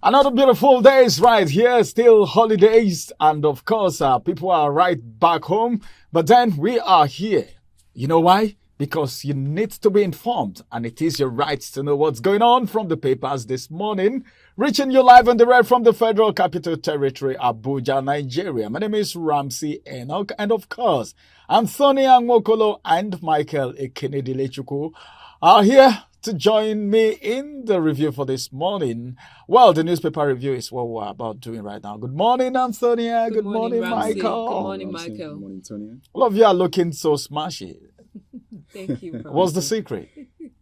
Another beautiful day is right here, still holidays, and of course, people are right back home. But then we are here. You know why? Because you need to be informed, and it is your right to know what's going on from the papers this morning. Reaching you live and direct from the Federal Capital Territory, Abuja, Nigeria. My name is Ramsey Enoch, and of course, Anthony Angwokolo and Michael Ekenedilechukwu are here to join me in the review for this morning. Well, the newspaper review is what we're about doing right now. Good morning, Antonia. Good morning, Ramsey. Michael. Good morning, Ramsey. Michael. Good morning, Tonya. All of you are looking so smashy. Thank you. What's the secret?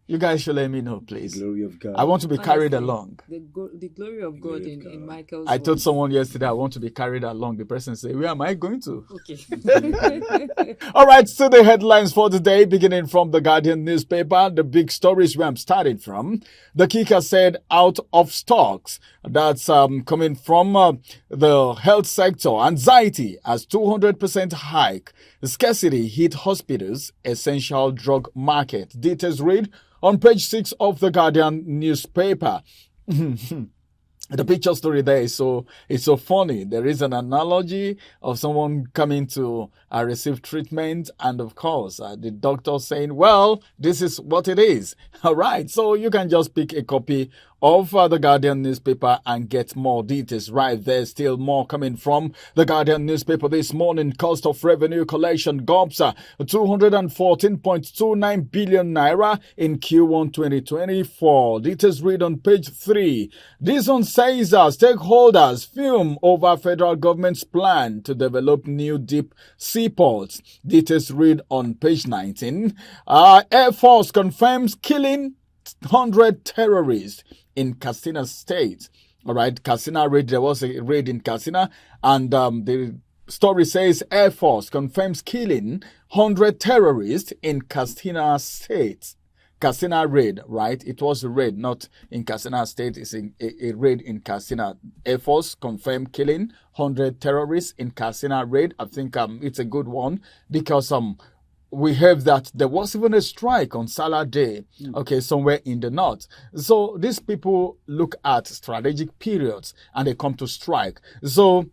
You guys should let me know, please. The glory of God. I want to be carried Honestly, along. The glory of God in Michael's I told voice. someone yesterday I want to be carried along. The person said, where am I going to? Okay. All right, so the headlines for today, beginning from the Guardian newspaper, the big stories where I'm starting from. The kicker said out of stocks. That's coming from the health sector. Anxiety as 200% hike. Scarcity hit hospitals, essential drug market. Details read on page 6 of the Guardian newspaper. The picture story there is it's so funny. There is an analogy of someone coming to receive treatment, and of course the doctor saying, well, this is what it is. All right, so you can just pick a copy of the Guardian newspaper and get more details right there. Still more coming from the Guardian newspaper this morning. Cost of revenue collection gulps 214.29 billion naira in Q1 2024. Details read on page 3. This one says stakeholders fume over federal government's plan to develop new deep seaports. Details read on page 19. Air Force confirms killing 100 terrorists in Katsina State. All right, Katsina raid. There was a raid in Katsina, and the story says Air Force confirms killing 100 terrorists in Katsina State. Katsina raid, right? It was a raid, not in Katsina State. It's a raid in Katsina. Air Force confirmed killing 100 terrorists in Katsina raid. I think it's a good one because we heard that there was even a strike on Salah Day, okay, somewhere in the north. So these people look at strategic periods and they come to strike. So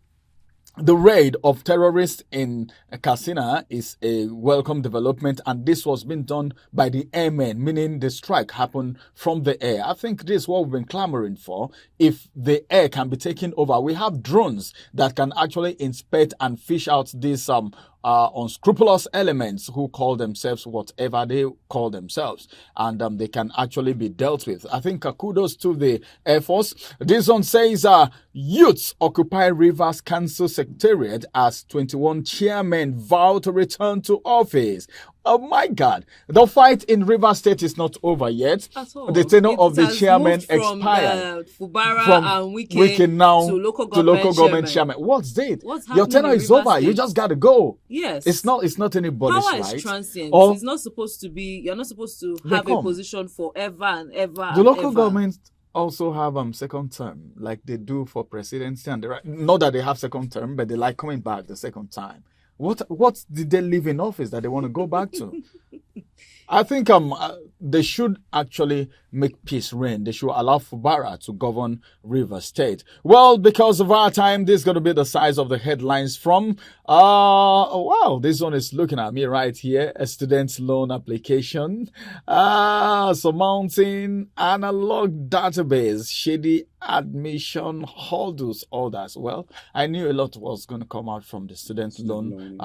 the raid of terrorists in Katsina is a welcome development, and this was being done by the airmen, meaning the strike happened from the air. I think this is what we've been clamoring for. If the air can be taken over, we have drones that can actually inspect and fish out these unscrupulous elements who call themselves whatever they call themselves, and they can actually be dealt with. I think kudos to the Air Force. This one says youths occupy Rivers Council Secretariat as 21 chairmen vow to return to office. Oh my God. The fight in River State is not over yet. At all. The tenure of the has chairman moved from, expired. Fubara From and Wiki now to local government chairman. What's it? What's Your happening tenure in is Rivers over. You State? just gotta go. Yes. It's not anybody's Power right. is transient. Or It's not supposed to be. You're not supposed to They have a come. position forever and ever. the local and ever. governments also have second term, like they do for presidency, and not that they have second term, but they like coming back the second time. What did they leave in office that they want to go back to? I think they should actually make peace reign. They should allow Fubara to govern River State. Well, because of our time, this is going to be the size of the headlines from, wow, this one is looking at me right here. A student's loan application, surmounting analog database, shady admission hurdles, all that. Well, I knew a lot was going to come out from the student loan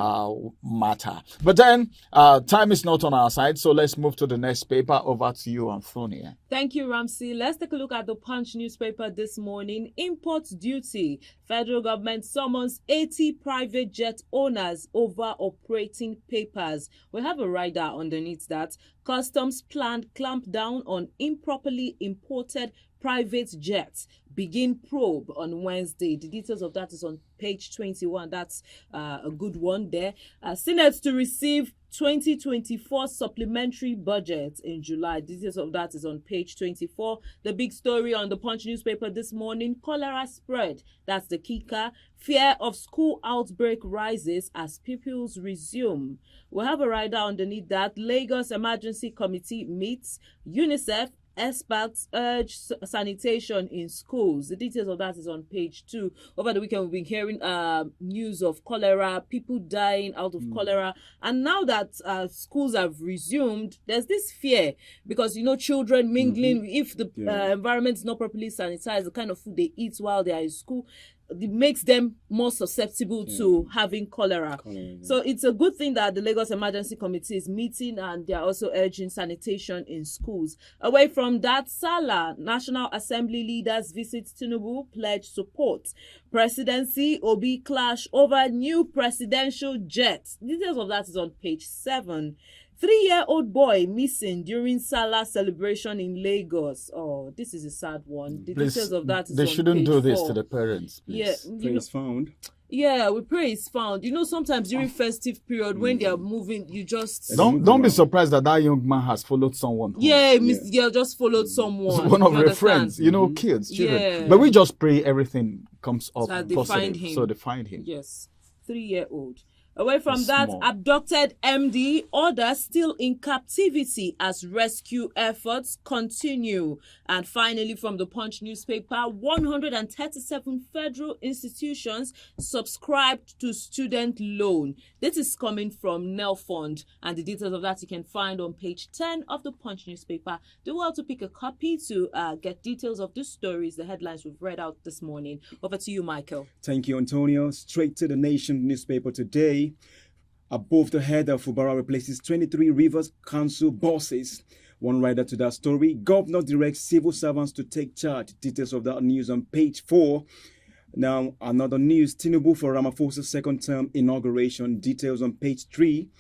matter. But then, time is not on our side, so let's move to the next paper. Over to you, Antonia. Thank you, Ramsey. Let's take a look at the Punch newspaper this morning. Import duty. Federal government summons 80 private jet owners over operating papers. We have a rider underneath that. Customs planned clamp down on improperly imported private jets. Begin probe on Wednesday. The details of that is on page 21. That's a good one there. Senate to receive 2024 supplementary budget in July. Details of that is on page 24. The big story on the Punch newspaper this morning, cholera spread. That's the kicker. Fear of school outbreak rises as pupils resume. We have a rider underneath that. Lagos Emergency Committee meets. UNICEF experts urge sanitation in schools. The details of that is on page 2. Over the weekend, we've been hearing news of cholera, people dying out of cholera. And now that schools have resumed, there's this fear because, children mingling, if the environment is not properly sanitized, the kind of food they eat while they are in school, it makes them more susceptible to having cholera. So it's a good thing that the Lagos Emergency Committee is meeting and they are also urging sanitation in schools. Away from that, Salah, National Assembly leaders visit Tinubu, pledge support. Presidency, Obi clash over new presidential jet. Details of that is on page 7. 3-year-old boy missing during Salah celebration in Lagos. Oh, this is a sad one. The details of that is they on shouldn't page do this 4. to the parents, please. Yeah, Praise found. Yeah, we pray it's found. Sometimes during festive period when they are moving, you just Don't be surprised that young man has followed someone home. Yeah, just followed someone. One of You their understand? friends, kids, children. Yeah. But we just pray everything comes up So they positive, find him. so they find him. Yes, 3-year-old. Away from It's that, small. abducted MD, others still in captivity as rescue efforts continue. And finally, from the Punch newspaper, 137 federal institutions subscribed to student loan. This is coming from Nelfund, and the details of that you can find on page 10 of the Punch newspaper. Do well to pick a copy to get details of the stories, the headlines we've read out this morning. Over to you, Michael. Thank you, Antonio. Straight to the Nation newspaper today. Above the head of Fubara replaces 23 Rivers Council bosses. One rider to that story. Governor directs civil servants to take charge. Details of that news on page 4. Now, another news. Tinubu for Ramaphosa's second term inauguration. Details on page 3.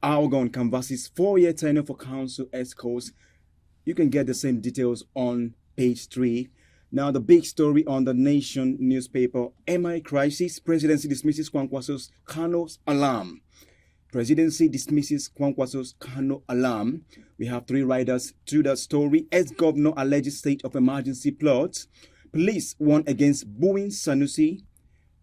Algon canvasses 4-year tenure for council escorts. You can get the same details on page 3. Now, the big story on the Nation newspaper. MI crisis. Presidency dismisses Kwankwaso's Kano's alarm. Presidency dismisses Kwankwaso's Kano alarm. We have 3 riders to that story. Ex-governor alleges state of emergency plot. Police warn against booing Sanusi.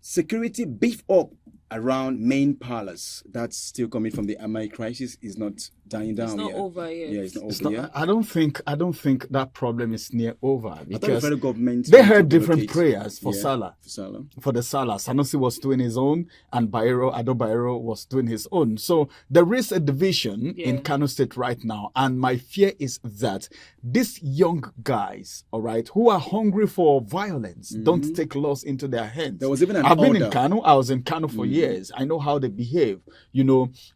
Security beef up around main palace. That's still coming from the MI crisis. Is not dying down It's not yet. over yet. Yeah, it's not It's over not, yet. I don't think that problem is near over I thought the because federal government they wants to heard different relocate. prayers for Yeah, Salah. For Salah. For the Salah, Sanusi was doing his own, and Ado Bayero was doing his own. So there is a division in Kano State right now, and my fear is that these young guys, all right, who are hungry for violence, don't take laws into their hands. There was even an I've been in order. Kano. I was in Kano for years. I know how they behave.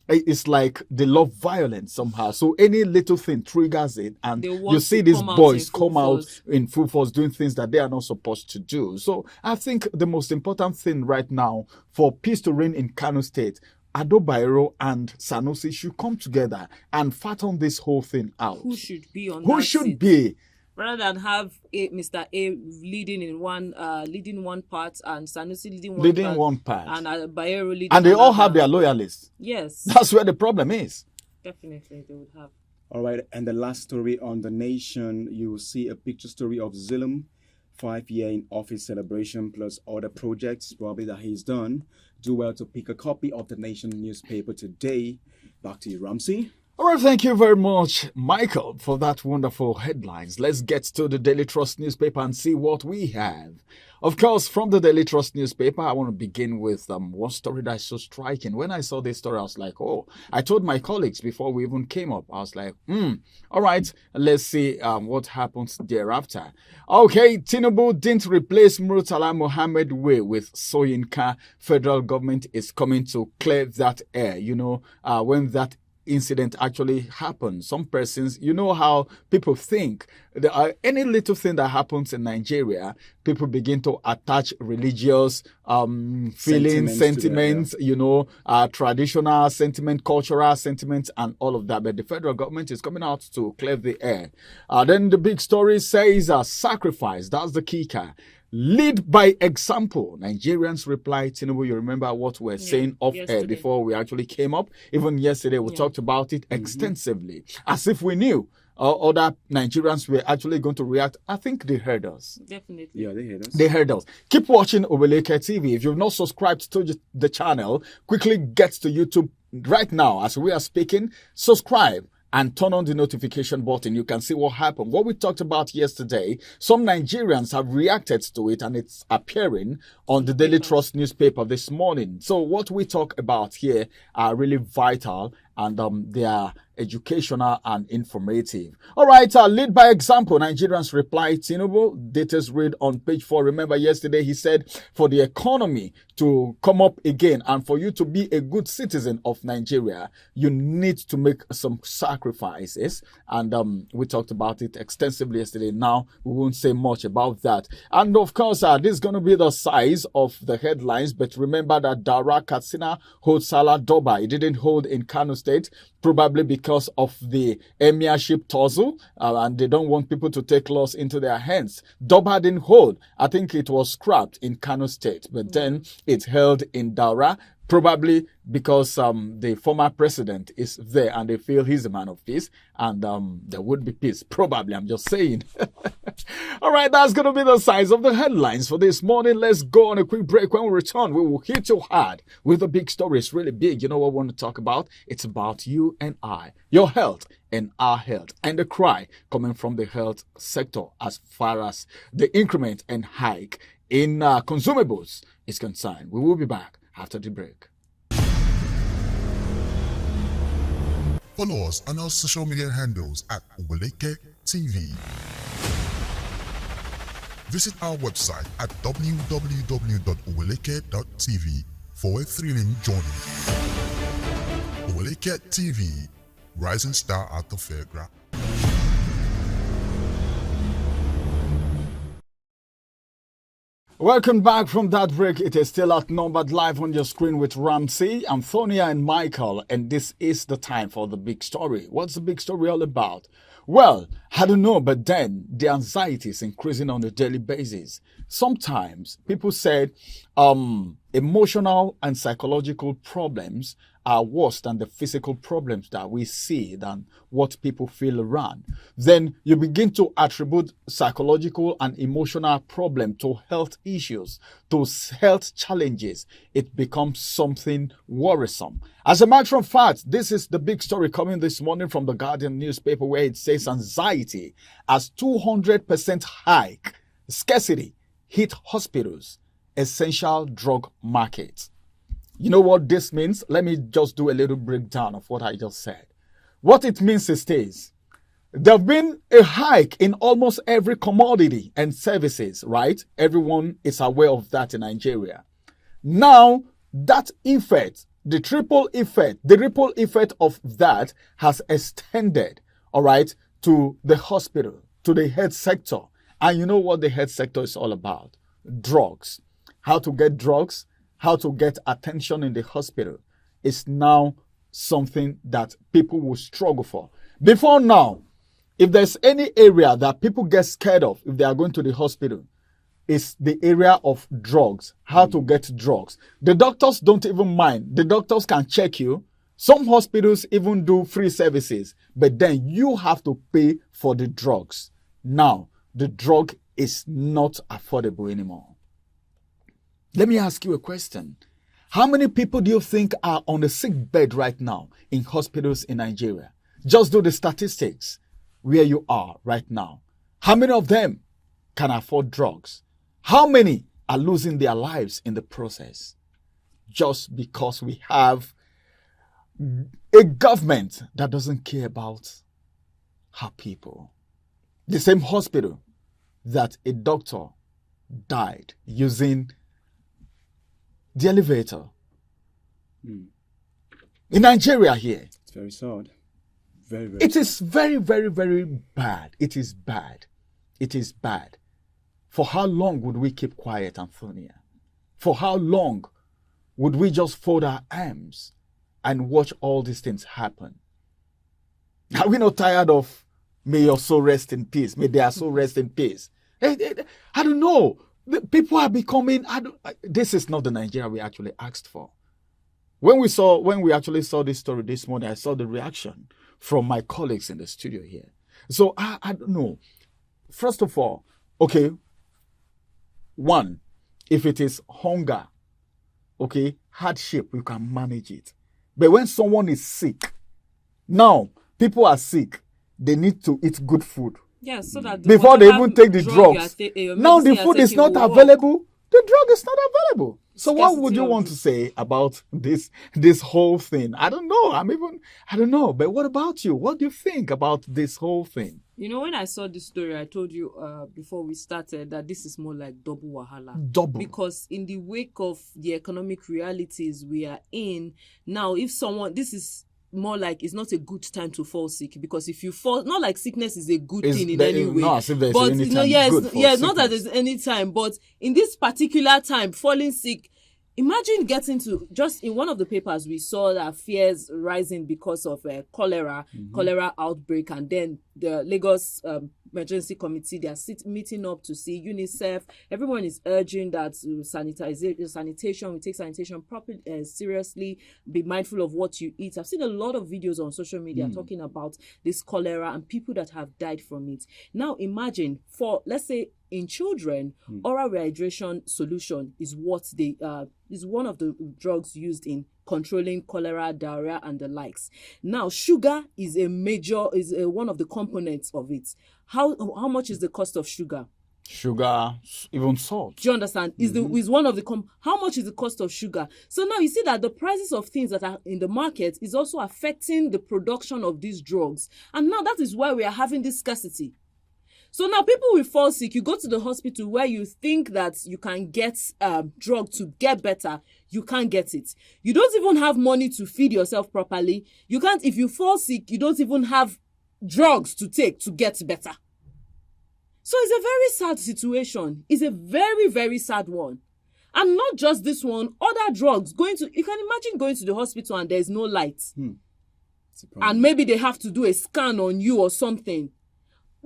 It's like they love violence somehow. So any little thing triggers it, and They want you see to these come out boys in full come out force. in full force doing things that they are not supposed to do. So I think the most important thing right now for peace to reign in Kano State, Ado Bayero and Sanusi should come together and fathom this whole thing out. Who should be on Who that should seat? be? Rather than have Mr. A leading one part and Sanusi Leading one part. and Bayero leading And they all another. have their loyalists. Yes, That's where the problem is. definitely they would have. All right, and the last story on the Nation, you will see a picture story of Zilum, 5-year in office celebration plus other projects probably that he's done. Do well to pick a copy of the Nation newspaper today. Back to you, Ramsey. All right, thank you very much, Michael, for that wonderful headlines. Let's get to the Daily Trust newspaper and see what we have. Of course, from the Daily Trust newspaper, I want to begin with one story that's so striking. When I saw this story, I was like, oh, I told my colleagues before we even came up, I was like, all right, let's see what happens thereafter. Okay, Tinubu didn't replace Murtala Mohammed Way with Soyinka. Federal government is coming to clear that air, when that incident actually happened. Some persons, you know how people think. Any little thing that happens in Nigeria, people begin to attach religious feelings, sentiments, traditional sentiment, cultural sentiments, and all of that. But the federal government is coming out to clear the air. Then the big story says sacrifice. That's the kicker. Lead by example. Nigerians reply, Tinubu, you remember what we're saying off air before we actually came up? Even yesterday, we talked about it extensively, as if we knew other Nigerians were actually going to react. I think they heard us. Definitely. Yeah, they heard us. They heard us. Keep watching Oweleketv. If you've not subscribed to the channel, quickly get to YouTube right now as we are speaking. Subscribe and turn on the notification button. You can see what happened. What we talked about yesterday, some Nigerians have reacted to it, and it's appearing on the Daily Trust newspaper this morning. So what we talk about here are really vital, and they are educational and informative. All right, lead by example. Nigerians reply Tinubu. Details read on page 4. Remember yesterday he said for the economy to come up again and for you to be a good citizen of Nigeria, you need to make some sacrifices. And we talked about it extensively yesterday. Now we won't say much about that. And of course, this is going to be the size of the headlines. But remember that Dara Katsina holds Salah Doba. It didn't hold in Kano State, probably because of the emirship tussle, and they don't want people to take laws into their hands. Doba didn't hold. I think it was scrapped in Kano State, but then it's held in Daura, probably because the former president is there and they feel he's a man of peace, and there would be peace. Probably, I'm just saying. All right, that's going to be the size of the headlines for this morning. Let's go on a quick break. When we return, we will hit you hard with the big story. It's really big. You know what we want to talk about? It's about you and I, your health and our health, and the cry coming from the health sector as far as the increment and hike in consumables is concerned. We will be back after the break. Follow us on our social media handles at Oweleketv. Visit our website at www.oweleket.tv for a thrilling journey. Oweleketv, rising star at the fairground. Welcome back from that break. It is still outnumbered live on your screen with Ramsey, Antonia, and Michael, and this is the time for the big story. What's the big story all about? Well, I don't know, but then the anxiety is increasing on a daily basis. Sometimes people said emotional and psychological problems are worse than the physical problems that we see, than what people feel around. Then you begin to attribute psychological and emotional problem to health issues, to health challenges. It becomes something worrisome. As a matter of fact, this is the big story coming this morning from the Guardian newspaper, where it says anxiety as 200% hike, scarcity hit hospitals, essential drug market. You know what this means? Let me just do a little breakdown of what I just said. What it means is this. There have been a hike in almost every commodity and services, right? Everyone is aware of that in Nigeria. Now, that effect, the ripple effect of that has extended, all right, to the hospital, to the health sector. And you know what the health sector is all about? Drugs. How to get drugs, how to get attention in the hospital is now something that people will struggle for. Before now, if there's any area that people get scared of if they are going to the hospital, it's the area of drugs, how to get drugs. The doctors don't even mind. The doctors can check you. Some hospitals even do free services, but then you have to pay for the drugs. Now, the drug is not affordable anymore. Let me ask you a question. How many people do you think are on the sick bed right now in hospitals in Nigeria? Just do the statistics where you are right now. How many of them can afford drugs? How many are losing their lives in the process? Just because we have a government that doesn't care about her people. The same hospital that a doctor died using the elevator. In Nigeria here. It's very sad. Very, very It sad. is very, very, very bad. It is bad. It is bad. For how long would we keep quiet, Antonia? For how long would we just fold our arms and watch all these things happen? Are we not tired of may your soul rest in peace? May their soul rest in peace. I don't know. The people are becoming, this is not the Nigeria we actually asked for. When we actually saw this story this morning, I saw the reaction from my colleagues in the studio here. So I don't know. First of all, okay, one, if it is hunger, okay, hardship, you can manage it. But when someone is sick, now people are sick, they need to eat good food Yes, so that before they whatever even take the drug drugs. your Now the medicine you're food is taking not will work. available. The drug is not available. So what would Scarcity you of want it. to say about this whole thing? I don't know. I don't know. But what about you? What do you think about this whole thing? You know, when I saw this story, I told you before we started that this is more like double wahala. Double. Because in the wake of the economic realities we are in now, if someone, this is more like it's not a good time to fall sick, because if you fall, not like sickness is a good thing in any way, not as if there's but any you know, time yes, good for not that sickness. there's any time, but in this particular time, falling sick. Imagine getting to, just in one of the papers we saw that fears rising because of cholera outbreak, and then the Lagos emergency committee, they are meeting up to see UNICEF. Everyone is urging that sanitation, we take sanitation properly, seriously, be mindful of what you eat. I've seen a lot of videos on social media talking about this cholera and people that have died from it. Now imagine, for let's say in children, oral rehydration solution is what they is one of the drugs used in controlling cholera, diarrhea, and the likes. Now, sugar is one of the components of it. How much is the cost of sugar? Sugar, even salt. Do you understand? Is one of the how much is the cost of sugar? So now you see that the prices of things that are in the market is also affecting the production of these drugs, and now that is why we are having this scarcity. So now people will fall sick. You go to the hospital where you think that you can get drug to get better. You can't get it. You don't even have money to feed yourself properly. You can't, if you fall sick, you don't even have drugs to take to get better. So it's a very sad situation. It's a very, very sad one. And not just this one, other drugs. You can imagine going to the hospital and there's no light. And maybe they have to do a scan on you or something.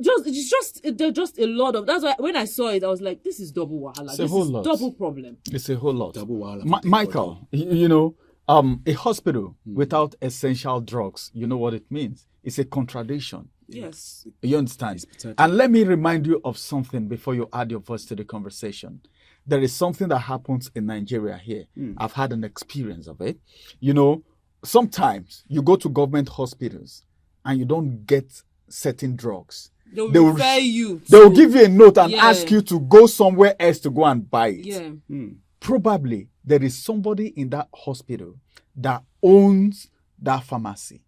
There's just a lot of. That's why when I saw it, I was like, "This is double wahala. It's a whole lot. Double problem." It's a whole lot. Double wahala. Michael, you know, a hospital without essential drugs, you know what it means? It's a contradiction. Yes. You understand? And let me remind you of something before you add your voice to the conversation. There is something that happens in Nigeria here. I've had an experience of it. You know, sometimes you go to government hospitals and you don't get certain drugs. They will refer you. They will give you a note and ask you to go somewhere else to go and buy it. Yeah. Probably there is somebody in that hospital that owns that pharmacy.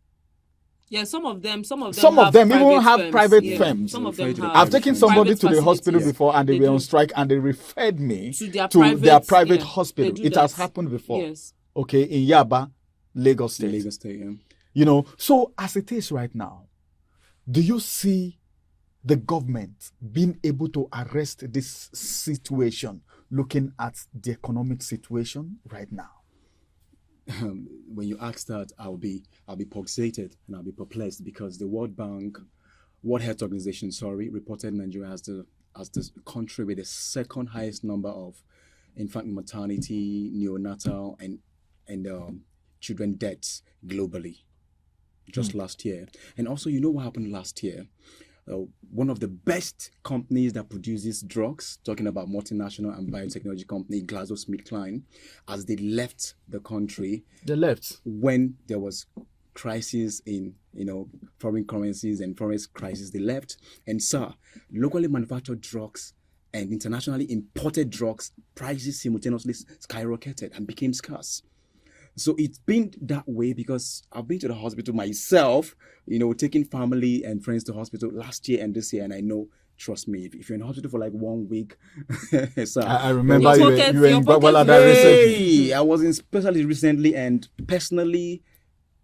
Yeah, some of them even have private firms. Some of them have. I've taken somebody private to the hospital facilities. before and they were do. on strike and they referred me to their private hospital. They do It has that. happened before. Yes. Okay, in Yaba, Lagos State. Lagos State, yeah. You know, so as it is right now, do you see the government being able to arrest this situation, looking at the economic situation right now? When you ask that, I'll be pulsated and I'll be perplexed, because the World Health Organization, reported Nigeria as the country with the second highest number of infant mortality, neonatal, and children deaths globally, just last year. And also, you know what happened last year? One of the best companies that produces drugs, talking about multinational and biotechnology company GlaxoSmithKline, as they left the country. They left when there was crisis in foreign currencies and forex crisis. They left, and locally manufactured drugs and internationally imported drugs prices simultaneously skyrocketed and became scarce. So it's been that way because I've been to the hospital myself, taking family and friends to hospital last year and this year, and I know, trust me, if you're in hospital for like 1 week, I remember you were in Gwagwalada recently. I was in specialty recently, and personally,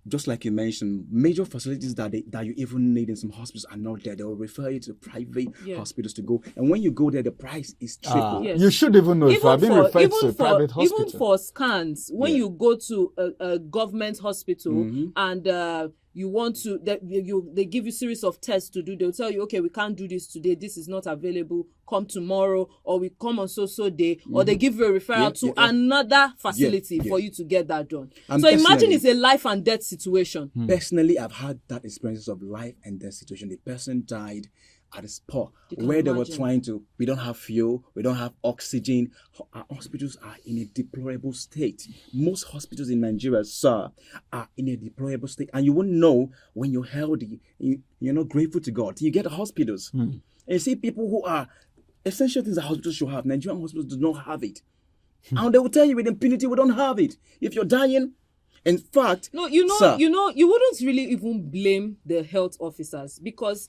just like you mentioned, major facilities that you even need in some hospitals are not there. They will refer you to private hospitals to go. And when you go there, the price is triple. Yes. You should even know if I've been referred to a private hospital. Even for scans, when you go to a government hospital and you want to, they give you a series of tests to do. They'll tell you, okay, we can't do this today. This is not available. Come tomorrow, or we come on so day, or they give you a referral to another facility for you to get that done. And so imagine it's a life and death situation. Personally, I've had that experience of life and death situation. The person died at the spot You can where they were imagine. trying to. We don't have fuel. We don't have oxygen. Our hospitals are in a deplorable state. Most hospitals in Nigeria, sir, are in a deplorable state. And you won't know when you're healthy, you're not grateful to God. You get to hospitals. And you see people who are essential things that hospitals should have. Nigerian hospitals do not have it. And they will tell you with impunity, we don't have it. If you're dying, in fact, No, sir, you wouldn't really even blame the health officers, because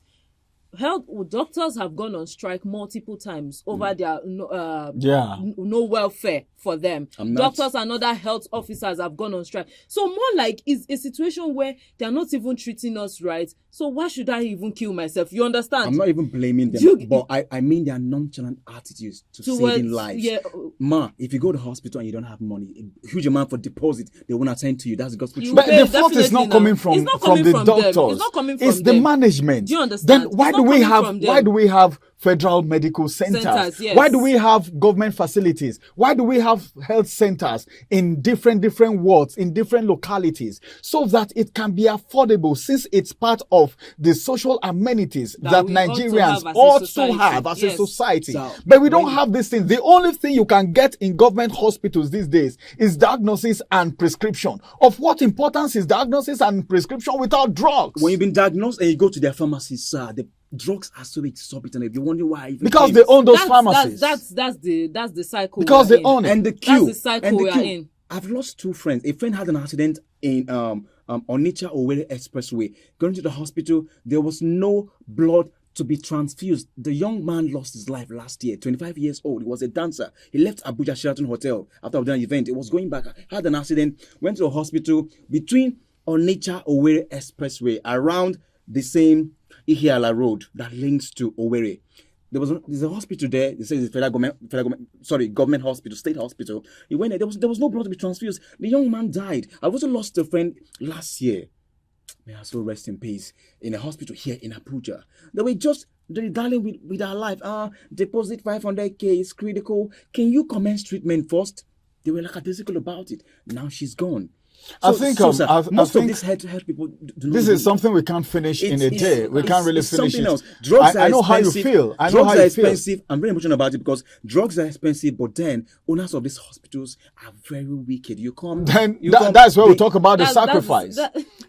doctors have gone on strike multiple times over their no welfare for them. Doctors and other health officers have gone on strike. So more like it's a situation where they're not even treating us right. So why should I even kill myself? You understand? I'm not even blaming them, but I mean their nonchalant attitudes to saving lives. Yeah. Ma, if you go to hospital and you don't have money, a huge amount for deposit, they won't attend to you. That's the gospel truth. But the fault is not coming from the doctors. It's not coming from It's the them. management. Do you understand? Then why do we have federal medical centers? Yes. Why do we have government facilities? Why do we have health centers in different wards, in different localities, so that it can be affordable, since it's part of the social amenities that we Nigerians also have as a society. So, But we don't have these things. The only thing you can get in government hospitals these days is diagnosis and prescription. Of what importance is diagnosis and prescription without drugs? When you've been diagnosed and you go to their pharmacy, sir, the drugs are so exorbitant. If you wonder why, I even Because came. they own those pharmacies. That's the cycle. Because they own it. And the queue. That's the cycle and the we are queue. in. I've lost two friends. A friend had an accident in Onitsha Owerri Expressway. Going to the hospital, there was no blood to be transfused. The young man lost his life last year, 25 years old. He was a dancer. He left Abuja Sheraton Hotel after an event. He was going back, had an accident, went to the hospital between Onitsha Owerri Expressway, around the same Ihiala Road that links to Owerri. There's a hospital there. They say it's government hospital, state hospital. He went there. There was no blood to be transfused. The young man died. I also lost a friend last year. May I so rest in peace. In a hospital here in Abuja. They were just dealing with our life. Deposit 500k is critical. Can you commence treatment first? They were lackadaisical about it. Now she's gone. Most of these head people do not. This is something we can't finish in a day. We can't really finish something it. else. Drugs are I know expensive. how you feel. Drugs are expensive. I'm very emotional about it because drugs are expensive, but then owners of these hospitals are very wicked. That's where we talk about the sacrifice.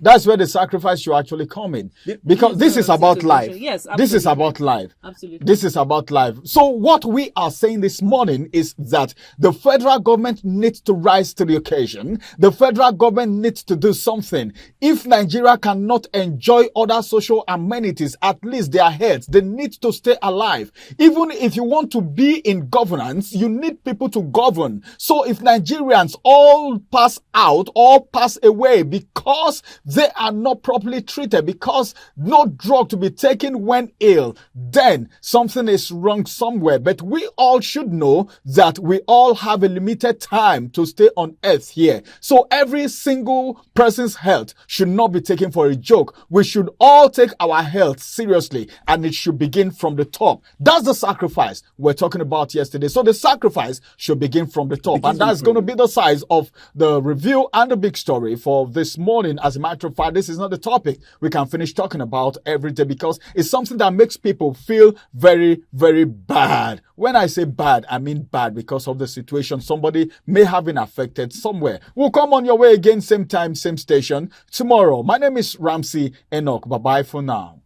That's where the sacrifice should actually come in. Because this is about life. Yes, absolutely. This is about life. Absolutely. This is about life. So what we are saying this morning is that the federal government needs to rise to the occasion. The federal government needs to do something. If Nigeria cannot enjoy other social amenities, at least their heads, they need to stay alive. Even if you want to be in governance, you need people to govern. So if Nigerians all pass out or pass away because they are not properly treated, because no drug to be taken when ill, then something is wrong somewhere. But we all should know that we all have a limited time to stay on earth here. So every single person's health should not be taken for a joke. We should all take our health seriously, and it should begin from the top. That's the sacrifice we're talking about yesterday. So the sacrifice should begin from the top, and that's going to be the size of the review and the big story for this morning. As a matter of fact, this is not the topic we can finish talking about every day, because it's something that makes people feel very, very bad. When I say bad, I mean bad because of the situation somebody may have been affected somewhere. We'll come on your way again, same time, same station tomorrow. My name is Ramsey Enoch. Bye-bye for now.